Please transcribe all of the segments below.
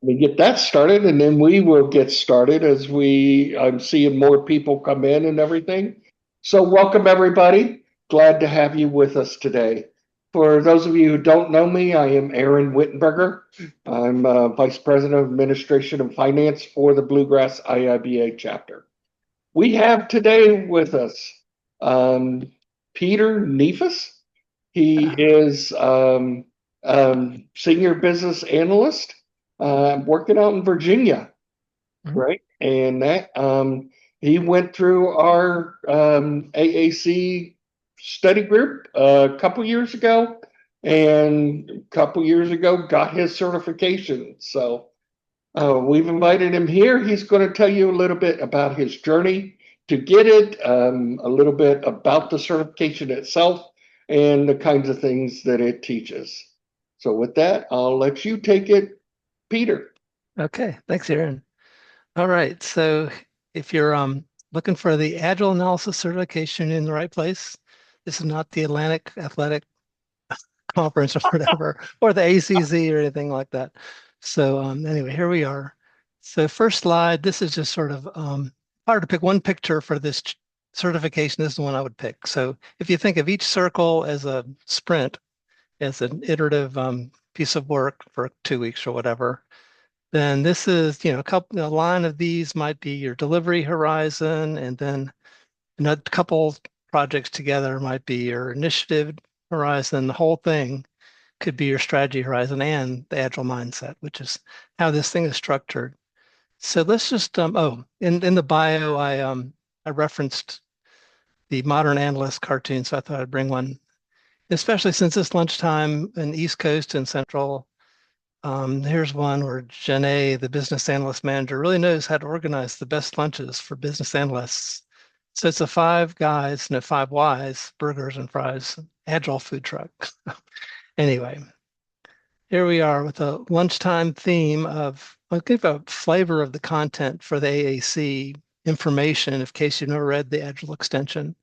we get that started, and then we will get started as I'm seeing more people come in and everything. So welcome everybody. Glad to have you with us today. For those of you who don't know me, I am Aaron Wittenberger. I'm Vice President of Administration and Finance for the Bluegrass IIBA chapter. We have today with us um, Peter Neefus. He is senior business analyst working out in Virginia, Mhm. right? And that he went through our AAC study group a couple years ago, and a couple years ago got his certification. So we've invited him here. He's going to tell you a little bit about his journey to get it, a little bit about the certification itself, and the kinds of things that it teaches. So, with that, I'll let you take it, Peter. Okay, thanks, Aaron. All right, so if you're looking for the Agile Analysis certification in the right place, this is not the Atlantic Athletic Conference or whatever, or the ACZ or anything like that. So anyway, here we are. So first slide, this is just sort of, if I were to pick one picture for this certification, this is the one I would pick. So if you think of each circle as a sprint, as an iterative piece of work for 2 weeks or whatever, then this is, a line of these might be your delivery horizon, and then a couple projects together might be your initiative horizon. The whole thing could be your strategy horizon and the agile mindset, which is how this thing is structured. So let's just in the bio, I referenced the modern analyst cartoon, so I thought I'd bring one, especially since it's lunchtime in East Coast and Central. Here's one where Janae, the business analyst manager, really knows how to organize the best lunches for business analysts. So it's a five guys, no, five Ys, burgers and fries, agile food truck. Anyway, here we are with a lunchtime theme of, I'll give a flavor of the content for the AAC information in case you've never read the Agile extension.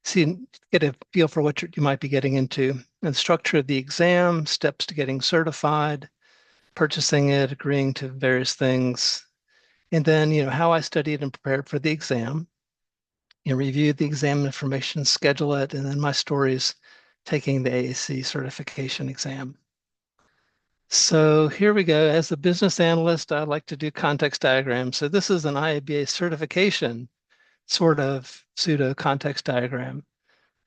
See, get a feel for what you might be getting into, and structure of the exam, steps to getting certified, purchasing it, agreeing to various things, and then how I studied and prepared for the exam, reviewed the exam information, schedule it, and then my stories taking the AAC certification exam. So here we go. As a business analyst, I like to do context diagrams. So this is an IIBA certification sort of pseudo context diagram.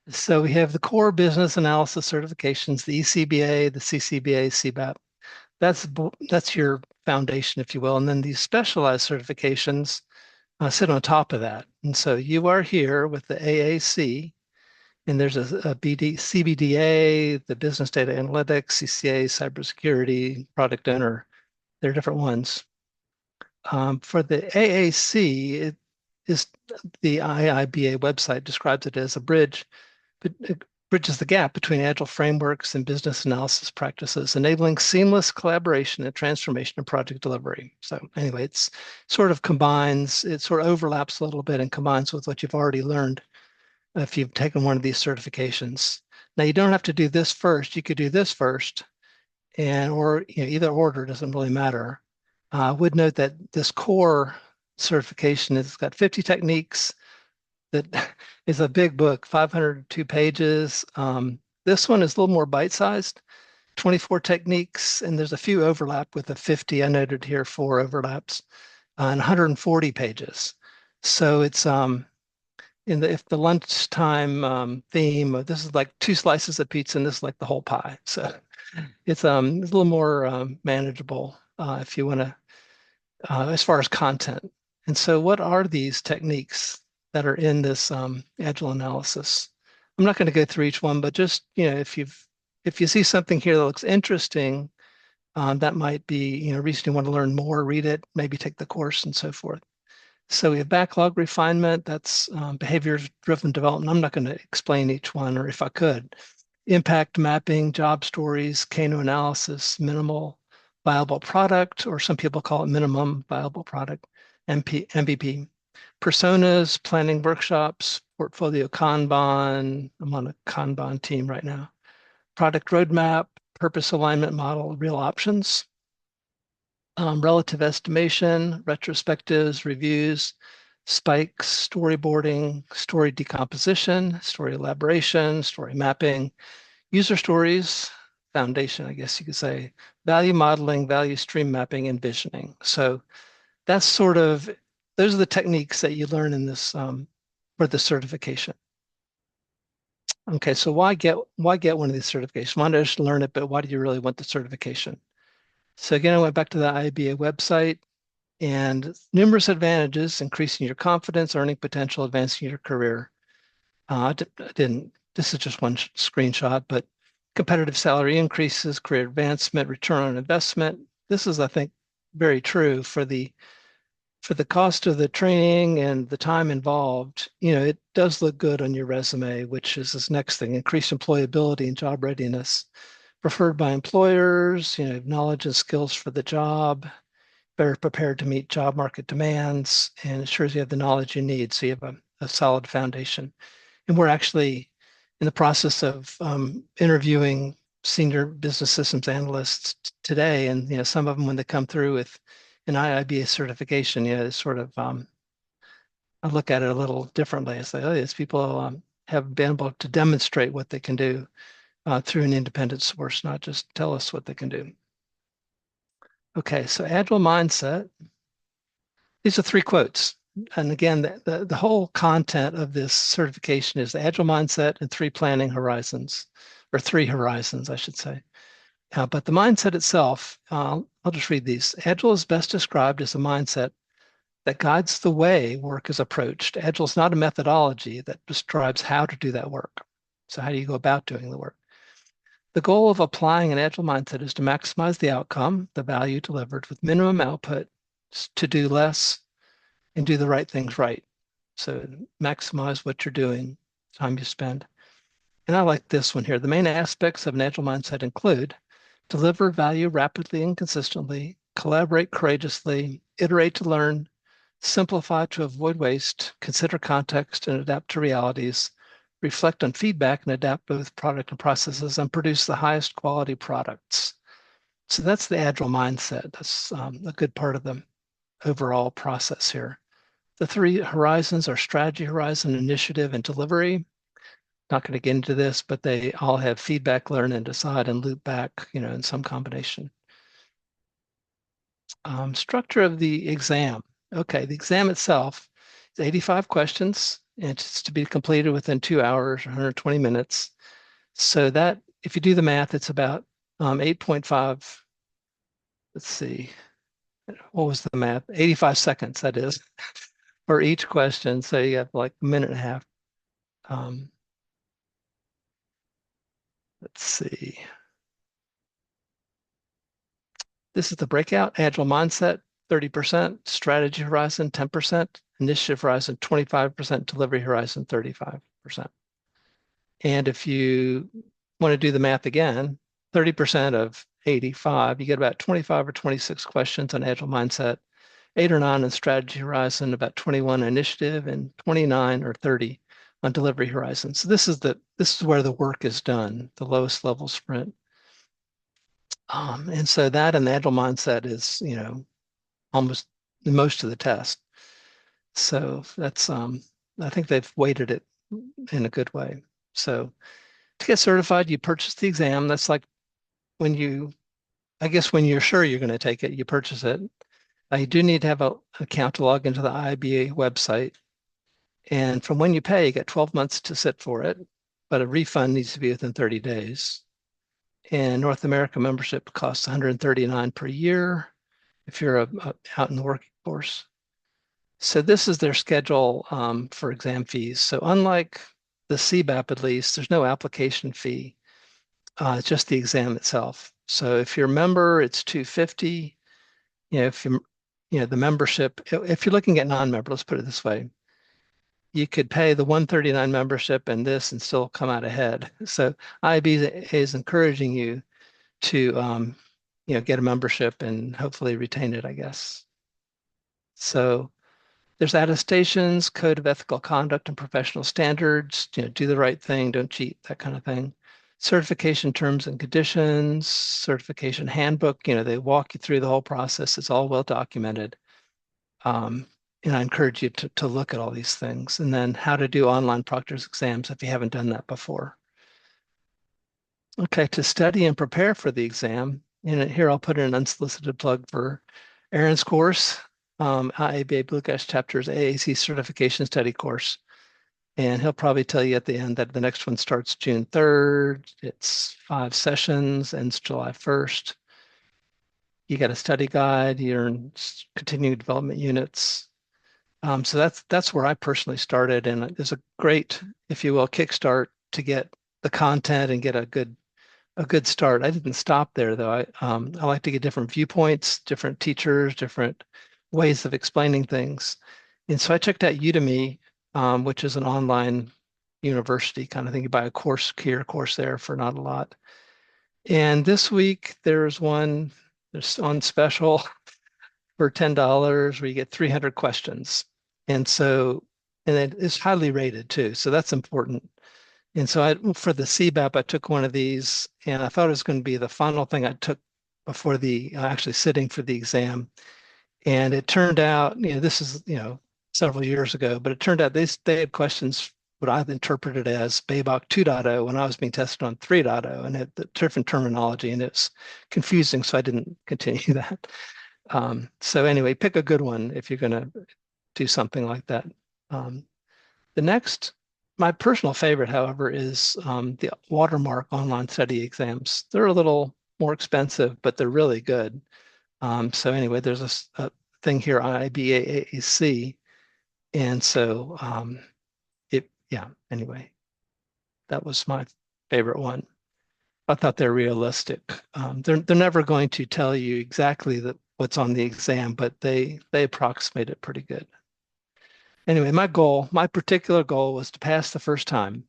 So we have the core business analysis certifications, the ECBA, the CCBA, CBAP. That's your foundation, if you will. And then these specialized certifications sit on top of that. And so you are here with the AAC, and there's a CBDA, the business data analytics, CCA, cybersecurity, product owner. There are different ones. For the AAC, it is the IIBA website describes it as a bridge, but it bridges the gap between agile frameworks and business analysis practices, enabling seamless collaboration and transformation of project delivery. So anyway, it sort of overlaps a little bit and combines with what you've already learned if you've taken one of these certifications. Now you don't have to do this first. You could do this first, or either order doesn't really matter. I would note that this core certification has got 50 techniques. That is a big book, 502 pages. This one is a little more bite-sized, 24 techniques, and there's a few overlap with the 50. I noted here 4 overlaps, and 140 pages. So it's if the lunchtime theme, this is like 2 slices of pizza, and this is like the whole pie. So it's a little more manageable if you want to, as far as content. And so, what are these techniques that are in this agile analysis? I'm not going to go through each one, but just if you see something here that looks interesting, that might be reason you want to learn more, read it, maybe take the course, and so forth. So we have backlog refinement, that's behavior-driven development. I'm not going to explain each one, or if I could. Impact mapping, job stories, Kano analysis, minimal viable product, or some people call it minimum viable product, MVP. Personas, planning workshops, portfolio Kanban. I'm on a Kanban team right now. Product roadmap, purpose alignment model, real options. relative estimation, retrospectives, reviews, spikes, storyboarding, story decomposition, story elaboration, story mapping, user stories, foundation, I guess you could say, value modeling, value stream mapping, and visioning. So that's sort of, those are the techniques that you learn in this for the certification. Okay, so why get one of these certifications? Why not just learn it, but why do you really want the certification? So again, I went back to the IIBA website and numerous advantages, increasing your confidence, earning potential, advancing your career. I didn't, this is just one screenshot, but competitive salary increases, career advancement, return on investment. This is, I think, very true for the cost of the training and the time involved. It does look good on your resume, which is this next thing: increased employability and job readiness, preferred by employers, knowledge and skills for the job, better prepared to meet job market demands, and ensures you have the knowledge you need so you have a solid foundation. And we're actually in the process of interviewing senior business systems analysts today. And some of them, when they come through with an IIBA certification, it's sort of I look at it a little differently. I say, oh, these people have been able to demonstrate what they can do through an independent source, not just tell us what they can do. Okay, so Agile mindset. These are 3 quotes. And again, the whole content of this certification is the Agile mindset and 3 planning horizons, or 3 horizons, I should say. But the mindset itself, I'll just read these. Agile is best described as a mindset that guides the way work is approached. Agile is not a methodology that describes how to do that work. So how do you go about doing the work? The goal of applying an Agile mindset is to maximize the outcome, the value delivered with minimum output, to do less and do the right things right. So maximize what you're doing, time you spend. And I like this one here. The main aspects of an Agile mindset include deliver value rapidly and consistently, collaborate courageously, iterate to learn, simplify to avoid waste, consider context and adapt to realities, reflect on feedback and adapt both product and processes, and produce the highest quality products. So that's the Agile mindset. That's a good part of the overall process here. The 3 horizons are strategy horizon, initiative, and delivery. Not going to get into this, but they all have feedback, learn, and decide, and loop back, in some combination. Structure of the exam. Okay, the exam itself is 85 questions, and it's to be completed within 2 hours, 120 minutes. So that, if you do the math, it's about 8.5. Let's see, what was the math? 85 seconds, that is, for each question. So you have like a minute and a half. Let's see. This is the breakout. Agile mindset, 30%, strategy horizon, 10%, initiative horizon, 25%, delivery horizon, 35%. And if you want to do the math again, 30% of 85, you get about 25 or 26 questions on Agile mindset, 8 or 9 on strategy horizon, about 21 initiative, and 29 or 30 on delivery horizon. So this is where the work is done, the lowest level sprint. And so that and the Agile mindset is, almost most of the test. So that's, I think they've weighted it in a good way. So to get certified, you purchase the exam. That's like I guess when you're sure you're going to take it, you purchase it. You do need to have an account to log into the IIBA website. And from when you pay, you get 12 months to sit for it, but a refund needs to be within 30 days. And North America membership costs $139 per year if you're out in the workforce. So this is their schedule for exam fees. So unlike the CBAP, at least, there's no application fee. It's just the exam itself. So if you're a member, it's $250. If the membership, if you're looking at non-member, let's put it this way, you could pay the $139 membership and this and still come out ahead. So IIBA is encouraging you to get a membership and hopefully retain it, I guess. So there's attestations, code of ethical conduct and professional standards, do the right thing, don't cheat, that kind of thing. certification terms and conditions, certification handbook. They walk you through the whole process. It's all well documented. And I encourage you to look at all these things. And then how to do online proctor's exams if you haven't done that before. Okay, to study and prepare for the exam. And here I'll put in an unsolicited plug for Aaron's course, IIBA Bluegrass Chapters AAC Certification Study course. And he'll probably tell you at the end that the next one starts June 3rd. It's 5 sessions, ends July 1st. You got a study guide, you're in continuing development units. So that's where I personally started, and it's a great, if you will, kickstart to get the content and get a good start. I didn't stop there though. I like to get different viewpoints, different teachers, different ways of explaining things. And so I checked out Udemy, which is an online university kind of thing. You buy a course here, a course there for not a lot. And this week there's one that's on special for $10 where you get 300 questions. And it is highly rated too. So that's important. And so for the CBAP, I took one of these, and I thought it was going to be the final thing I took before the actually sitting for the exam. And it turned out, this is, several years ago, but it turned out they had questions what I've interpreted as BABOK 2.0 when I was being tested on 3.0, and had the different terminology, and it's confusing, so I didn't continue that. So anyway, pick a good one if you're going to do something like that. The next, my personal favorite, however, is the Watermark online study exams. They're a little more expensive, but they're really good. So anyway, there's a thing here, IIBA-AAC. And so anyway, that was my favorite one. I thought they're realistic. They're never going to tell you exactly what's on the exam, but they approximate it pretty good. Anyway, my particular goal was to pass the first time.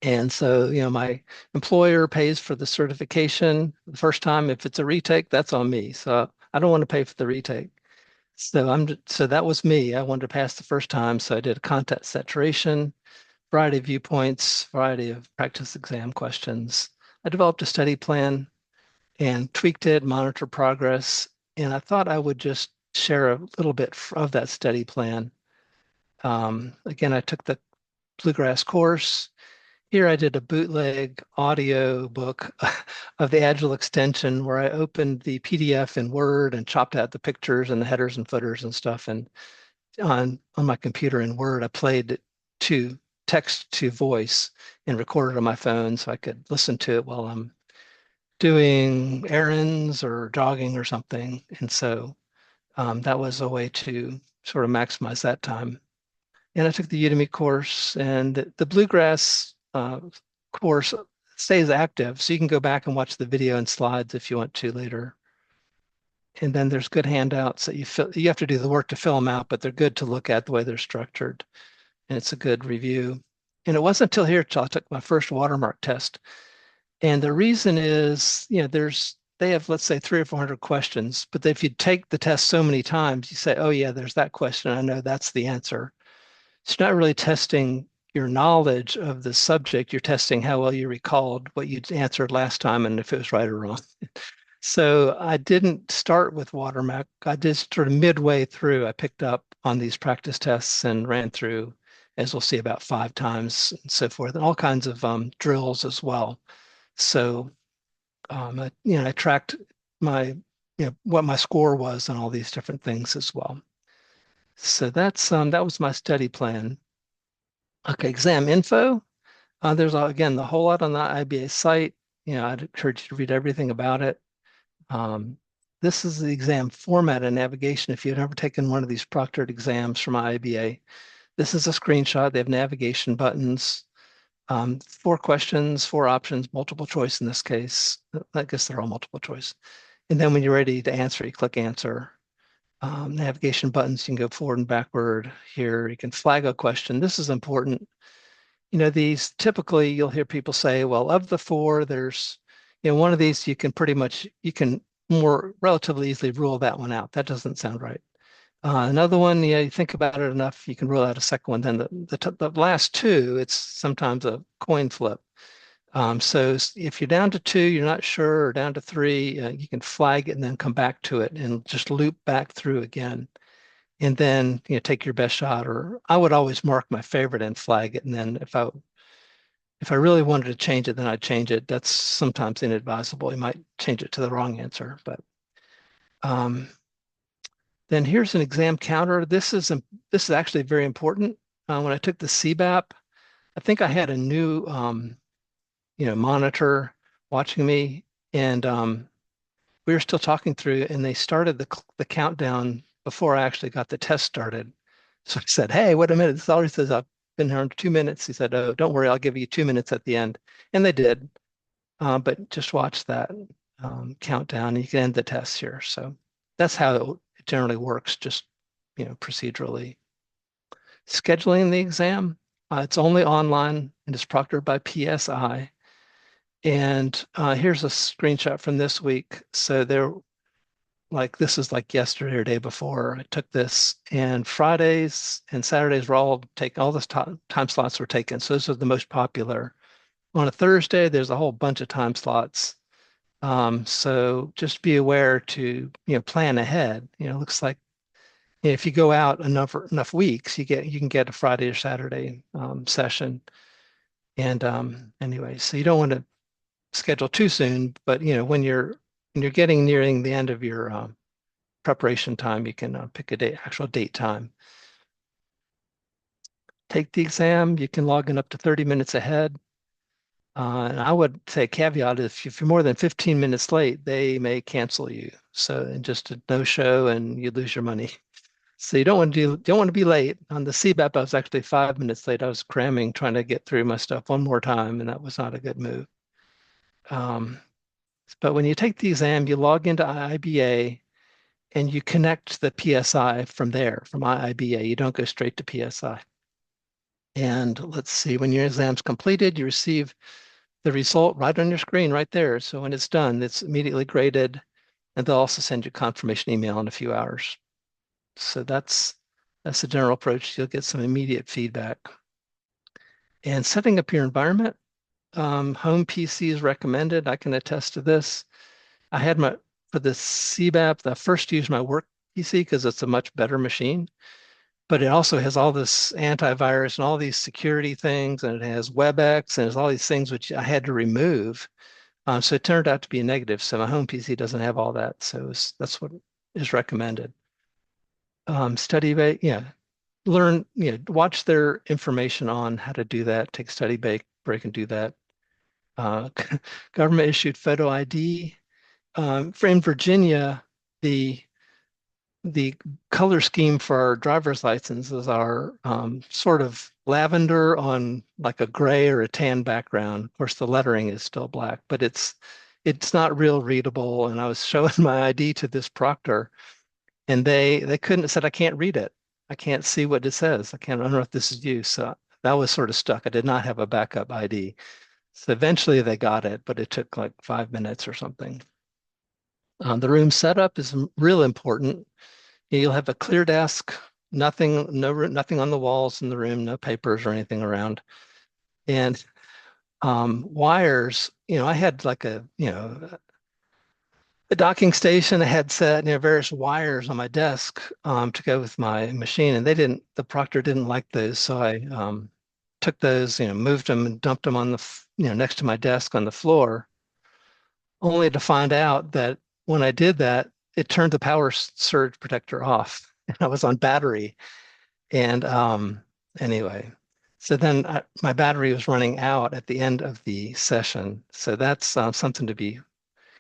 And so, my employer pays for the certification the first time. If it's a retake, that's on me. So I don't want to pay for the retake. So that was me. I wanted to pass the first time. So I did a content saturation, variety of viewpoints, variety of practice exam questions. I developed a study plan and tweaked it, monitor progress. And I thought I would just share a little bit of that study plan. Again, I took the Bluegrass course. Here I did a bootleg audio book of the Agile extension where I opened the PDF in Word and chopped out the pictures and the headers and footers and stuff. And on my computer in Word, I played it to text to voice and recorded on my phone so I could listen to it while I'm doing errands or jogging or something. And so that was a way to sort of maximize that time. And I took the Udemy course, and the Bluegrass course stays active, so you can go back and watch the video and slides if you want to later. And then there's good handouts that you have to do the work to fill them out, but they're good to look at the way they're structured, and it's a good review. And it wasn't until here till I took my first watermark test. And the reason is, they have, let's say, 300 or 400 questions, but if you take the test so many times, you say, oh yeah, there's that question. I know that's the answer. It's not really testing your knowledge of the subject. You're testing how well you recalled what you answered last time and if it was right or wrong. So I didn't start with watermark. I just sort of midway through, I picked up on these practice tests and ran through, as we'll see, about 5 times and so forth, and all kinds of drills as well. So, I tracked what my score was on all these different things as well. So that was my study plan. Okay, exam info. There's again the whole lot on the IIBA site. I'd encourage you to read everything about it. This is the exam format and navigation. If you've never taken one of these proctored exams from IIBA, this is a screenshot. They have navigation buttons, 4 questions, 4 options, multiple choice in this case. I guess they're all multiple choice. And then when you're ready to answer, you click answer. Navigation buttons, you can go forward and backward here. You can flag a question. This is important. These typically you'll hear people say, well, of the 4, there's, one of these you can more relatively easily rule that one out. That doesn't sound right. Another one, you think about it enough, you can rule out a second one. Then the last 2, it's sometimes a coin flip. So if you're down to 2, you're not sure, or down to 3, you can flag it and then come back to it and just loop back through again. And then take your best shot. Or I would always mark my favorite and flag it. And then if I really wanted to change it, then I'd change it. That's sometimes inadvisable. You might change it to the wrong answer. But um, then here's an exam counter. This is actually very important. When I took the CBAP, I think I had a new monitor watching me, and we were still talking through, and they started the countdown before I actually got the test started. So I said, "Hey, wait a minute! This already says I've been here under 2 minutes." He said, "Oh, don't worry, I'll give you 2 minutes at the end," and they did. But just watch that countdown, and you can end the test here. So that's how it generally works, just procedurally. Scheduling the exam, it's only online and it's proctored by PSI. And here's a screenshot from this week. So this is like yesterday or day before I took this, and Fridays and Saturdays were all taken, all the time slots were taken. So those are the most popular. On a Thursday, there's a whole bunch of time slots. So just be aware to, plan ahead. It looks like if you go out enough weeks, you can get a Friday or Saturday session. And anyway, so you don't want to schedule too soon, but when you're getting nearing the end of your preparation time, you can pick a actual date time. Take the exam. You can log in up to 30 minutes ahead. And I would say caveat is if you're more than 15 minutes late, they may cancel you. So just a no-show and you lose your money. So you don't want to be late. On the CBAP, I was actually 5 minutes late. I was cramming, trying to get through my stuff one more time, and that was not a good move. But when you take the exam, you log into IIBA and you connect the PSI from there, from IIBA. You don't go straight to PSI. And let's see, when your exam's completed, you receive the result right on your screen right there. So when it's done, it's immediately graded, and they'll also send you a confirmation email in a few hours. So that's the general approach. You'll get some immediate feedback. And setting up your environment, home PC is recommended. I can attest to this. I had for the CBAP, I first used my work PC because it's a much better machine, but it also has all this antivirus and all these security things, and it has WebEx and there's all these things which I had to remove. So it turned out to be a negative. So my home PC doesn't have all that. So that's what is recommended. Learn, watch their information on how to do that. Take a study break and do that. Government issued photo ID. In Virginia, the color scheme for our driver's licenses are sort of lavender on like a gray or a tan background. Of course, the lettering is still black, but it's not real readable. And I was showing my ID to this proctor, and they couldn't said I can't read it. I can't see what it says. I don't know if this is you. So that was sort of stuck. I did not have a backup ID. So eventually they got it, but it took like 5 minutes or something. The room setup is real important. You'll have a clear desk, nothing on the walls in the room, no papers or anything around. And wires, I had like a docking station, a headset, various wires on my desk to go with my machine. And the proctor didn't like those. So I took those, moved them and dumped them on next to my desk on the floor, only to find out that when I did that, it turned the power surge protector off. And I was on battery. And anyway, so then my battery was running out at the end of the session. So that's something to be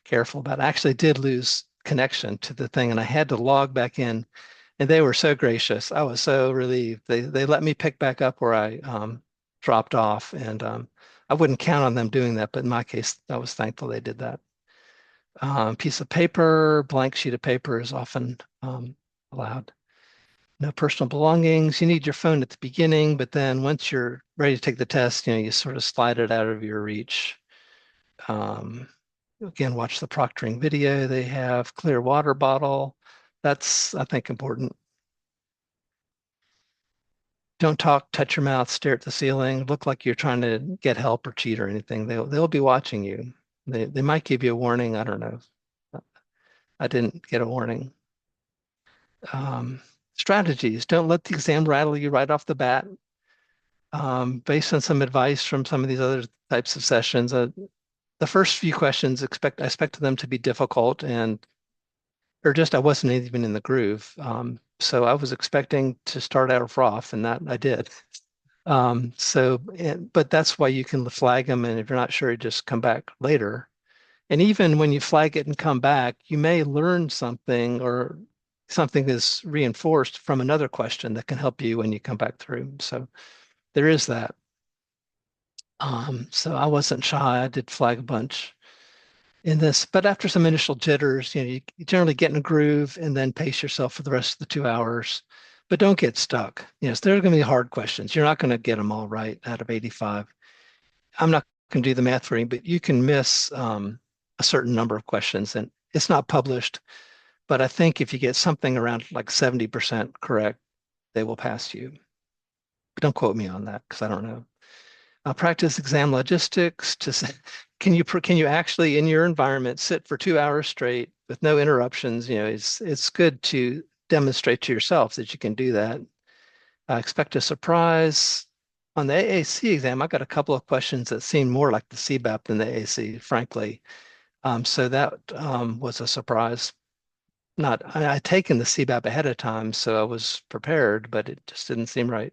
careful about. I actually did lose connection to the thing, and I had to log back in. And they were so gracious. I was so relieved. They let me pick back up where I dropped off. And I wouldn't count on them doing that, but in my case, I was thankful they did that. Piece of paper, blank sheet of paper is often allowed. No personal belongings. You need your phone at the beginning, but then once you're ready to take the test, you sort of slide it out of your reach. Again, watch the proctoring video. They have clear water bottle. That's, I think, important. Don't talk, touch your mouth, stare at the ceiling, look like you're trying to get help or cheat or anything. They'll be watching you. They might give you a warning. I don't know. I didn't get a warning. Um, Strategies. Don't let the exam rattle you right off the bat. Based on some advice from some of these other types of sessions, the first few questions I expected them to be difficult and or just I wasn't even in the groove. So I was expecting to start out rough, and that I did. But that's why you can flag them, and if you're not sure, you just come back later. And even when you flag it and come back, you may learn something or something is reinforced from another question that can help you when you come back through. So there is that. So I wasn't shy. I did flag a bunch in this, but after some initial jitters, you generally get in a groove and then pace yourself for the rest of the 2 hours. But don't get stuck. Yes, there are going to be hard questions. You're not going to get them all right out of 85. I'm not going to do the math for you, but you can miss a certain number of questions, and it's not published. But I think if you get something around like 70% correct, they will pass you. But don't quote me on that because I don't know. Practice exam logistics. Can you actually in your environment sit for 2 hours straight with no interruptions? It's good to demonstrate to yourself that you can do that. Expect a surprise. On the AAC exam, I got a couple of questions that seemed more like the CBAP than the AAC, frankly. So that was a surprise. I'd taken the CBAP ahead of time, so I was prepared, but it just didn't seem right.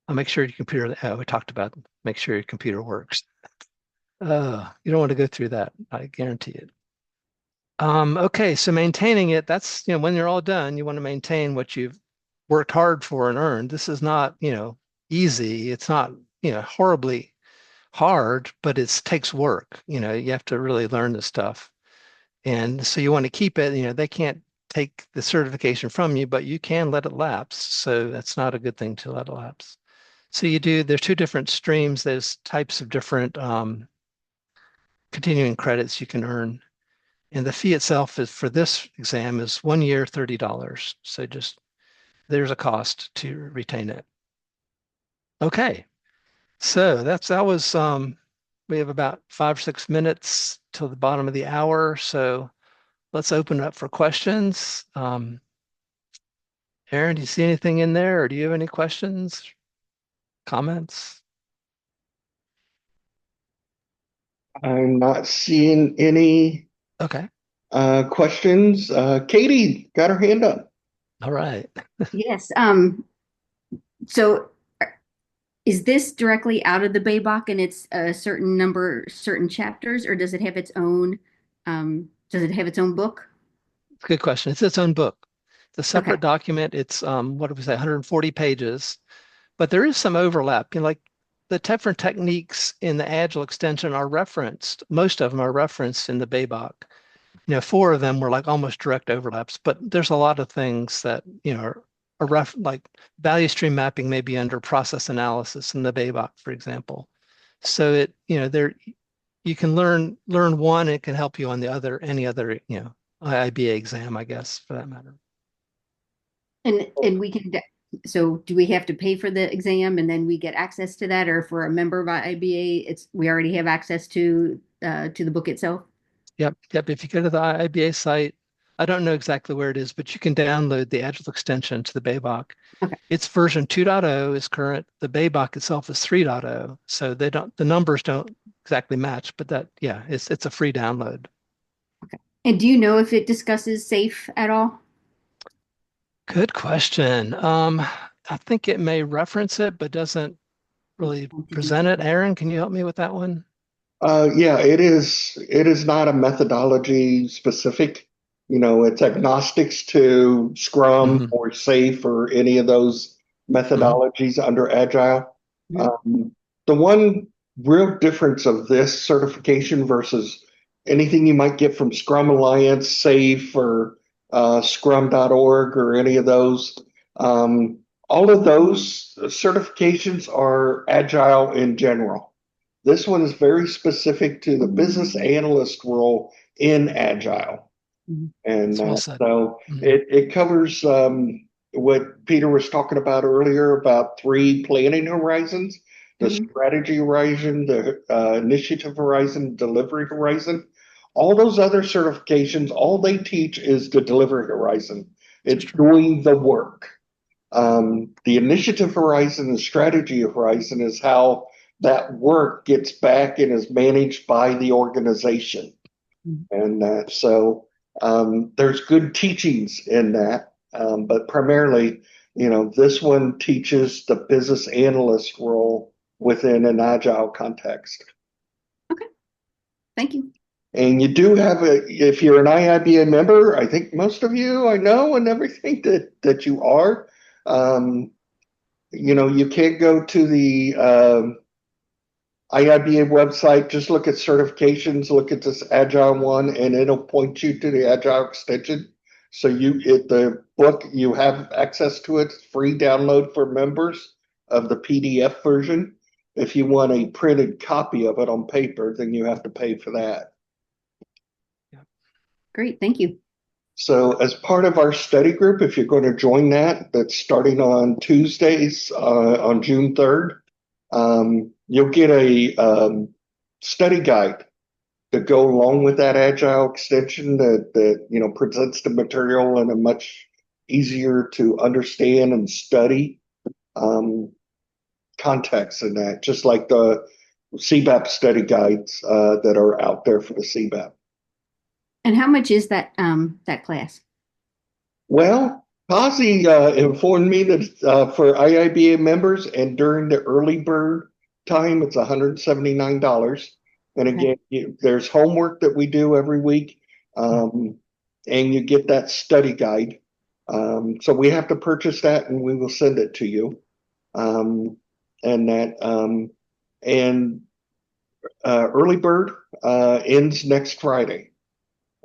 I'll make sure your computer, we talked about, make sure your computer works. You don't want to go through that, I guarantee it. Okay, so maintaining it, that's, when you're all done, you want to maintain what you've worked hard for and earned. This is not, easy. It's not, horribly hard, but it takes work. You have to really learn this stuff. And so you want to keep it, they can't take the certification from you, but you can let it lapse. So that's not a good thing to let it lapse. So there's two different streams. There's types of different continuing credits you can earn. And the fee itself is for this exam is 1 year, $30. So there's a cost to retain it. Okay. So that was we have about 5 or 6 minutes till the bottom of the hour. So let's open up for questions. Aaron, do you see anything in there, or do you have any questions, comments? I'm not seeing any Okay. questions. Katie got her hand up. All right. Yes. So is this directly out of the Baybook and it's a certain number, certain chapters, or does it have its own book? It's a good question. It's its own book. It's a Okay. separate document. It's what did we say, 140 pages, but there is some overlap. Like the different techniques in the Agile extension are referenced. Most of them are referenced in the Baybook. 4 of them were like almost direct overlaps, but there's a lot of things that, are like value stream mapping may be under process analysis in the Baybook, for example. So there you can learn one, it can help you on any other, IIBA exam, I guess, for that matter. And we can, so do we have to pay for the exam and then we get access to that, or for a member of IIBA, we already have access to the book itself? Yep. If you go to the IIBA site, I don't know exactly where it is, but you can download the Agile extension to the Baybook. Okay. Its version 2.0 is current. The Baybook itself is 3.0. So the numbers don't exactly match, but it's a free download. Okay. And do you know if it discusses SAFe at all? Good question. I think it may reference it, but doesn't really present it. Aaron, can you help me with that one? Yeah, it is. It is not a methodology specific. It's agnostics to Scrum Mm-hmm. or SAFe or any of those methodologies under Agile. Mhm. The one real difference of this certification versus anything you might get from Scrum Alliance, SAFe, or Scrum.org or any of those, all of those certifications are Agile in general. This one is very specific to the business analyst role in Agile. Mhm. And That's well said. so Mhm. it covers what Peter was talking about earlier about 3 planning horizons, the Mhm. strategy horizon, the initiative horizon, delivery horizon. All those other certifications, all they teach is the delivery horizon. It's doing the work. The initiative horizon and strategy horizon is how that work gets back and is managed by the organization. And so there's good teachings in that, but primarily, this one teaches the business analyst role within an agile context. Okay, thank you. And you do have if you're an IIBA member, I think most of you I know and everything that you are. You can't go to the IIBA website, just look at certifications, look at this Agile one, and it'll point you to the Agile extension. So the book, you have access to it, free download for members of the PDF version. If you want a printed copy of it on paper, then you have to pay for that. Great, thank you. So as part of our study group, if you're going to join that's starting on Tuesdays on June 3rd, you'll get a study guide to go along with that Agile extension that presents the material in a much easier to understand and study context in that, just like the CBAP study guides that are out there for the CBAP. And how much is that class? Well, Posy informed me that for IIBA members and during the early bird time, it's $179. And again, there's homework that we do every week, and you get that study guide. So we have to purchase that, and we will send it to you. Early bird ends next Friday.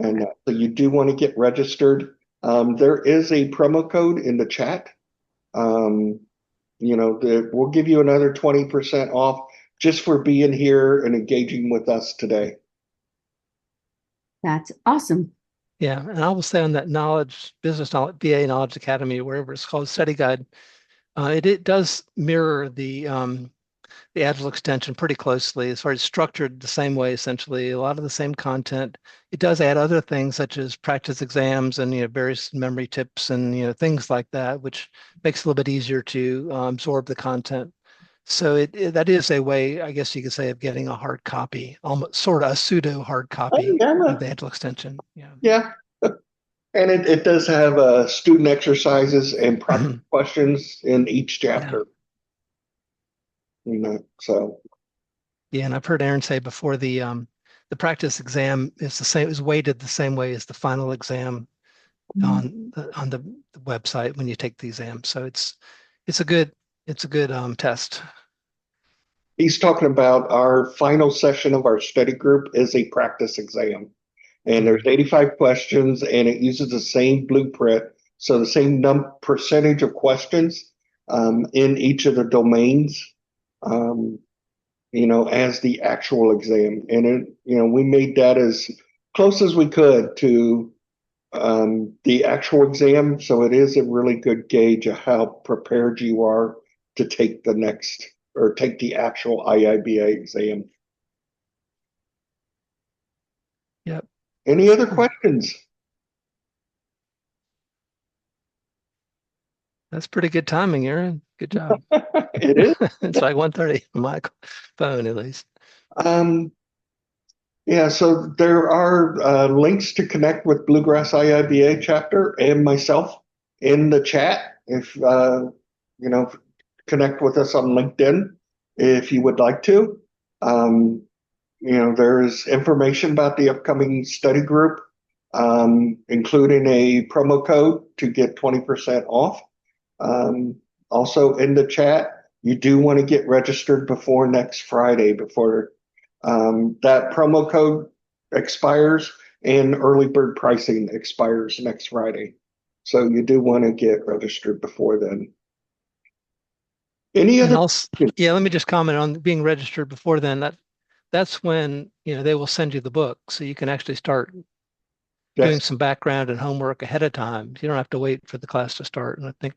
And so you do want to get registered. There is a promo code in the chat. We'll give you another 20% off just for being here and engaging with us today. That's awesome. Yeah, and I will say on that business knowledge, BA Knowledge Academy, wherever it's called, study guide, it does mirror the Agile extension pretty closely as far as structured the same way, essentially, a lot of the same content. It does add other things such as practice exams and various memory tips and things like that, which makes it a little bit easier to absorb the content. So that is a way, I guess you could say, of getting a hard copy, almost sort of a pseudo hard copy of the Agile extension. Yeah. And it does have student exercises and practice questions in each chapter. So yeah, and I've heard Aaron say before the practice exam is weighted the same way as the final exam on the website when you take the exam. So it's a good test. He's talking about our final session of our study group is a practice exam. And there's 85 questions, and it uses the same blueprint. So the same percentage of questions in each of the domains, as the actual exam. And we made that as close as we could to the actual exam. So it is a really good gauge of how prepared you are to take the actual IIBA exam. Yep. Any other questions? That's pretty good timing, Aaron. Good job. It is. It's like 1:30 on my phone, at least. Yeah, so there are links to connect with Bluegrass IIBA chapter and myself in the chat. If connect with us on LinkedIn if you would like to. There's information about the upcoming study group, including a promo code to get 20% off. Also in the chat, you do want to get registered before next Friday, before that promo code expires and early bird pricing expires next Friday. So you do want to get registered before then. Any other? Yeah, let me just comment on being registered before then. That's when they will send you the book, so you can actually start doing Yes. some background and homework ahead of time. You don't have to wait for the class to start. And I think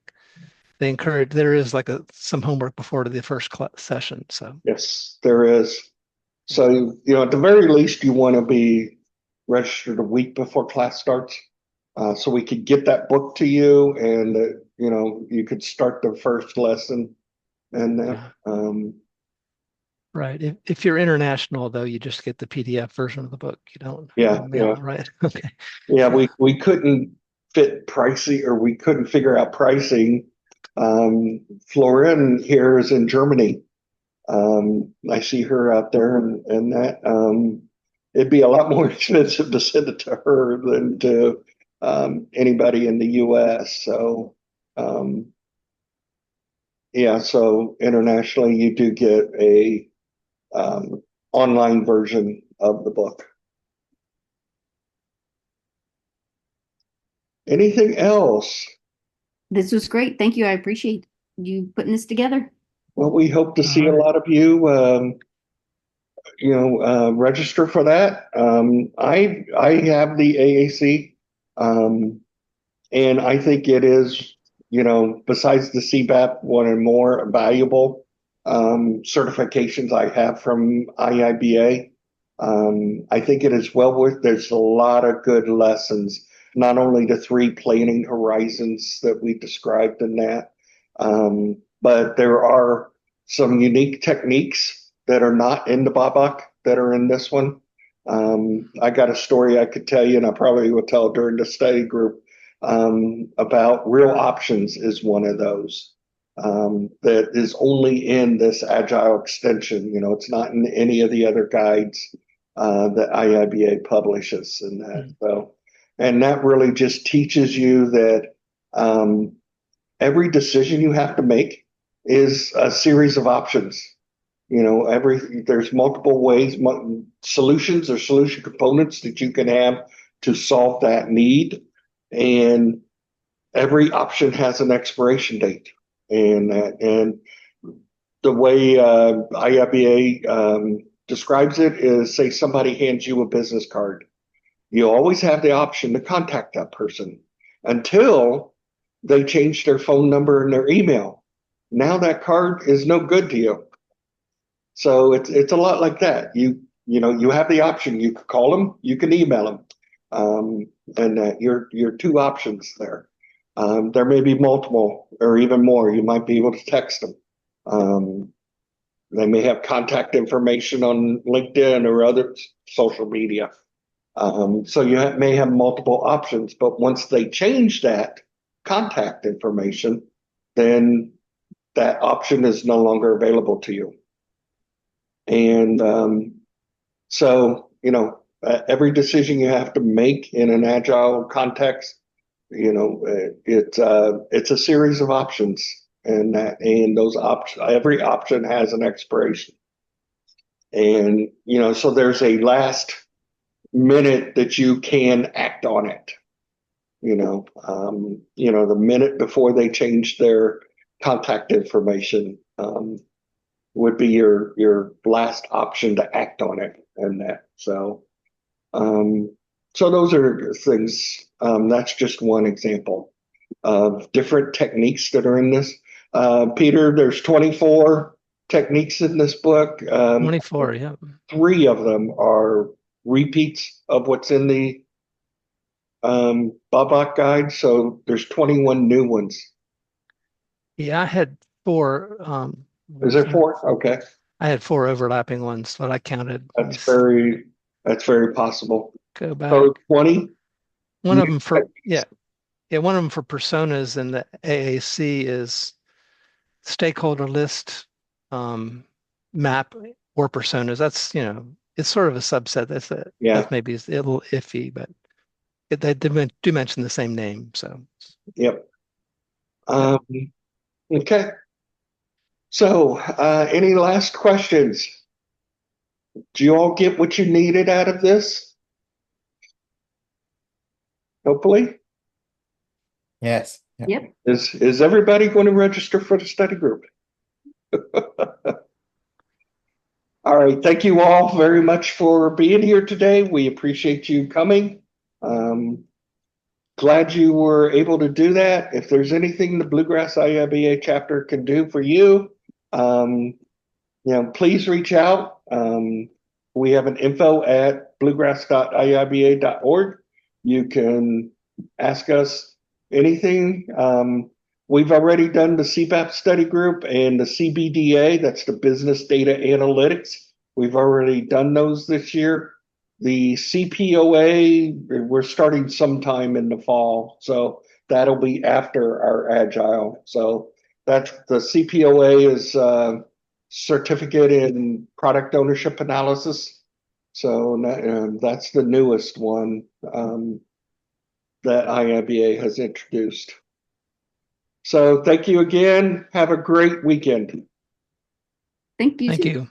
they encourage, there is like some homework before the first session. So Yes, there is. So, you know, at the very least, you want to be registered a week before class starts, so we could get that book to you, and you know, you could start the first lesson, and yeah. um, Right. If you're international, though, you just get the PDF version of the book. You don't yeah, mail, right? Okay. yeah. We couldn't fit pricing, or we couldn't figure out pricing. Florin here is in Germany. I see her out there, and that it'd be a lot more expensive to send it to her than to anybody in the US. So, um, yeah, so internationally, you do get a online version of the book. Anything else? This was great. Thank you. I appreciate you putting this together. Well, we hope to see a right. lot of you. Register for that. I have the AAC, and I think it is, you know, besides the CBAP, one of the more valuable certifications I have from IIBA. I think it is well worth. There's a lot of good lessons, not only the 3 planning horizons that we described in that, but there are some unique techniques that are not in the Babak that are in this one. I got a story I could tell you, and I probably will tell during the study group, about real options is one of those that is only in this Agile extension. You know, it's not in any of the other guides that IIBA publishes, and that. So, and that really just teaches you that every decision you have to make is a series of options. You know, there's multiple ways, solutions or solution components that you can have to solve that need, and every option has an expiration date. And the way IIBA describes it is, say somebody hands you a business card, you always have the option to contact that person until they change their phone number and their email. Now that card is no good to you. So it's a lot like that. You know, you have the option. You can call them, you can email them, and your 2 options there. There may be multiple or even more. You might be able to text them. They may have contact information on LinkedIn or other social media. So you may have multiple options, but once they change that contact information, then that option is no longer available to you. And so, you know, every decision you have to make in an Agile context, you know, it's a series of options, and those options, every option has an expiration. And, you know, so there's a last minute that you can act on it. You know, the minute before they change their contact information, would be your last option to act on it, and that. So those are things. That's just one example of different techniques that are in this. Peter, there's 24 techniques in this book. 24, yeah. 3 of them are repeats of what's in the Babak guide. So there's 21 new ones. Yeah, I had 4. Is there 4? Okay. I had 4 overlapping ones that I counted. That's very possible. Go back. So 20? One of them for, one of them for personas in the AAC is stakeholder list map or personas. That's, you know, it's sort of a subset. That maybe is a little iffy, but they do mention the same name. So, yep. Okay. So, any last questions? Do you all get what you needed out of this? Hopefully. Yes. Yep. Is everybody going to register for the study group? All right. Thank you all very much for being here today. We appreciate you coming. Glad you were able to do that. If there's anything the Bluegrass IIBA chapter can do for you, please reach out. We have an info@bluegrass.iiba.org. You can ask us anything. We've already done the CBAP study group and the CBDA, that's the business data analytics. We've already done those this year. The CPOA, we're starting sometime in the fall, so that'll be after our Agile. So that's the CPOA is certificate in product ownership analysis. So that's the newest one that IIBA has introduced. So thank you again. Have a great weekend. Thank you. Thank too. you.